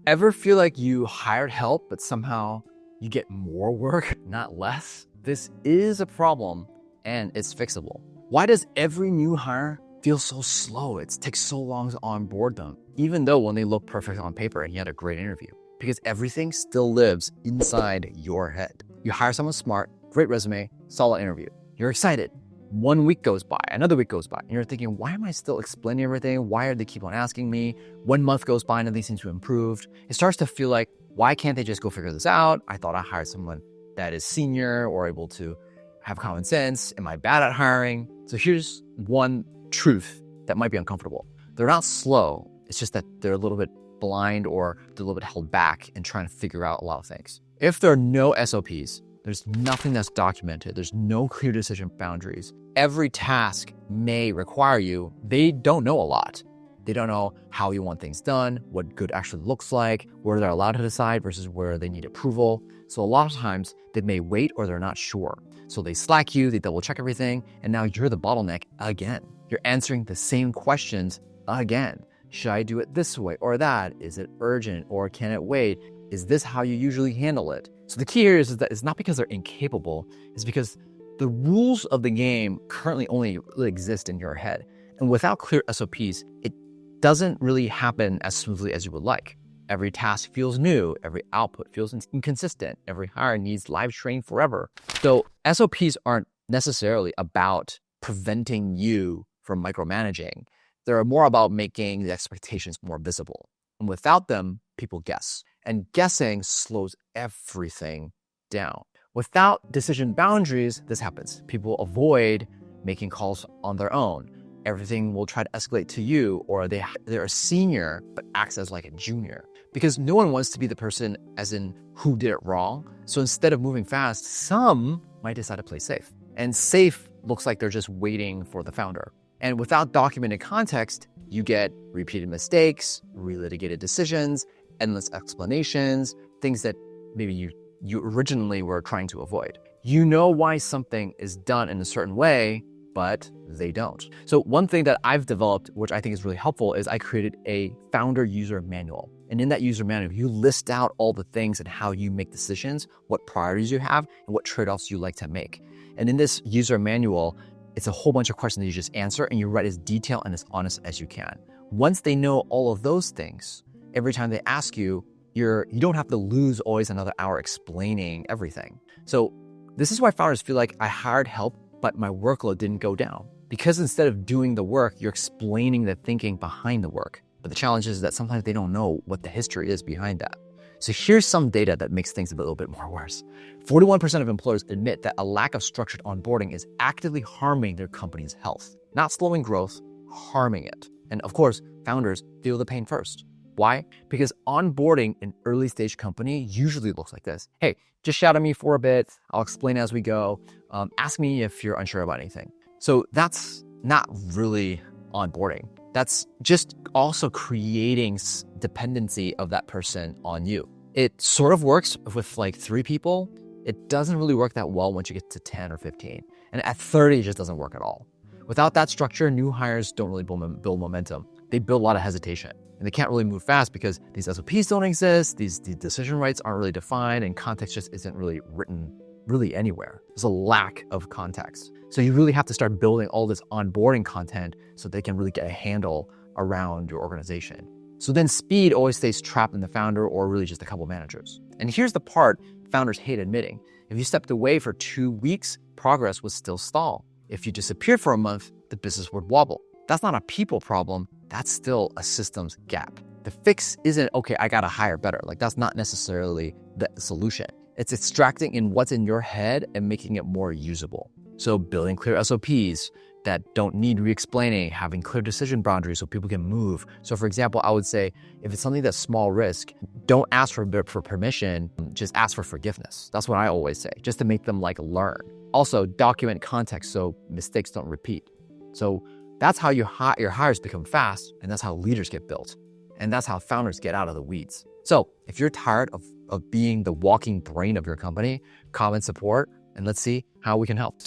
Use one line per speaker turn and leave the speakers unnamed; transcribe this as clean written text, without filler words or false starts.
Ever feel like you hired help, but somehow you get more work, not less? This is a problem and it's fixable. Why does every new hire feel so slow? It takes so long to onboard them, even though when they look perfect on paper and you had a great interview, because everything still lives inside your head. You hire someone smart, great resume, solid interview. You're excited. 1 week goes by, another week goes by, and you're thinking, why am I still explaining everything? Why are they keep on asking me? 1 month goes by, nothing seems to improve. It starts to feel like, why can't they just go figure this out? I thought I hired someone that is senior or able to have common sense. Am I bad at hiring? So here's one truth that might be uncomfortable. They're not slow. It's just that they're a little bit blind or they're a little bit held back in trying to figure out a lot of things. If there are no SOPs, there's nothing that's documented. There's no clear decision boundaries. Every task may require you. They don't know a lot. They don't know how you want things done, what good actually looks like, where they're allowed to decide versus where they need approval. So a lot of times they may wait or they're not sure. So they slack you, they double check everything, and now you're the bottleneck again. You're answering the same questions again. Should I do it this way or that? Is it urgent or can it wait? Is this how you usually handle it? So the key here is that it's not because they're incapable, it's because the rules of the game currently only really exist in your head. And without clear SOPs, it doesn't really happen as smoothly as you would like. Every task feels new, every output feels inconsistent, every hire needs live training forever. So SOPs aren't necessarily about preventing you from micromanaging. They're more about making the expectations more visible. And without them, people guess. And guessing slows everything down. Without decision boundaries, this happens. People avoid making calls on their own. Everything will try to escalate to you, or they're a senior but acts as like a junior. Because no one wants to be the person as in who did it wrong. So instead of moving fast, some might decide to play safe. And safe looks like they're just waiting for the founder. And without documented context, you get repeated mistakes, relitigated decisions, endless explanations, things that maybe you originally were trying to avoid. You know why something is done in a certain way, but they don't. So one thing that I've developed, which I think is really helpful, is I created a founder user manual. And in that user manual, you list out all the things and how you make decisions, what priorities you have, and what trade-offs you like to make. And in this user manual, it's a whole bunch of questions that you just answer and you write as detailed and as honest as you can. Once they know all of those things, every time they ask you, you don't have to lose always another hour explaining everything. So this is why founders feel like I hired help, but my workload didn't go down. Because instead of doing the work, you're explaining the thinking behind the work. But the challenge is that sometimes they don't know what the history is behind that. So here's some data that makes things a little bit more worse. 41% of employers admit that a lack of structured onboarding is actively harming their company's health. Not slowing growth, harming it. And of course, founders feel the pain first. Why? Because onboarding an early stage company usually looks like this. Hey, just shout at me for a bit. I'll explain as we go. Ask me if you're unsure about anything. So that's not really onboarding. That's just also creating dependency of that person on you. It sort of works with like 3 people. It doesn't really work that well once you get to 10 or 15. And at 30, it just doesn't work at all. Without that structure, new hires don't really build momentum. They build a lot of hesitation. And they can't really move fast because these SOPs don't exist, these decision rights aren't really defined, and context just isn't really written really anywhere. There's a lack of context. So you really have to start building all this onboarding content so they can really get a handle around your organization. So then speed always stays trapped in the founder or really just a couple managers. And here's the part founders hate admitting. If you stepped away for 2 weeks, progress would still stall. If you disappeared for a month, the business would wobble. That's not a people problem. That's still a systems gap. The fix isn't, okay, I gotta hire better. Like that's not necessarily the solution. It's extracting in what's in your head and making it more usable. So building clear SOPs that don't need re-explaining, having clear decision boundaries so people can move. So for example, I would say, if it's something that's small risk, don't ask for permission, just ask for forgiveness. That's what I always say, just to make them like learn. Also document context so mistakes don't repeat. So that's how your hires become fast, and that's how leaders get built. And that's how founders get out of the weeds. So if you're tired of being the walking brain of your company, comment support, and let's see how we can help.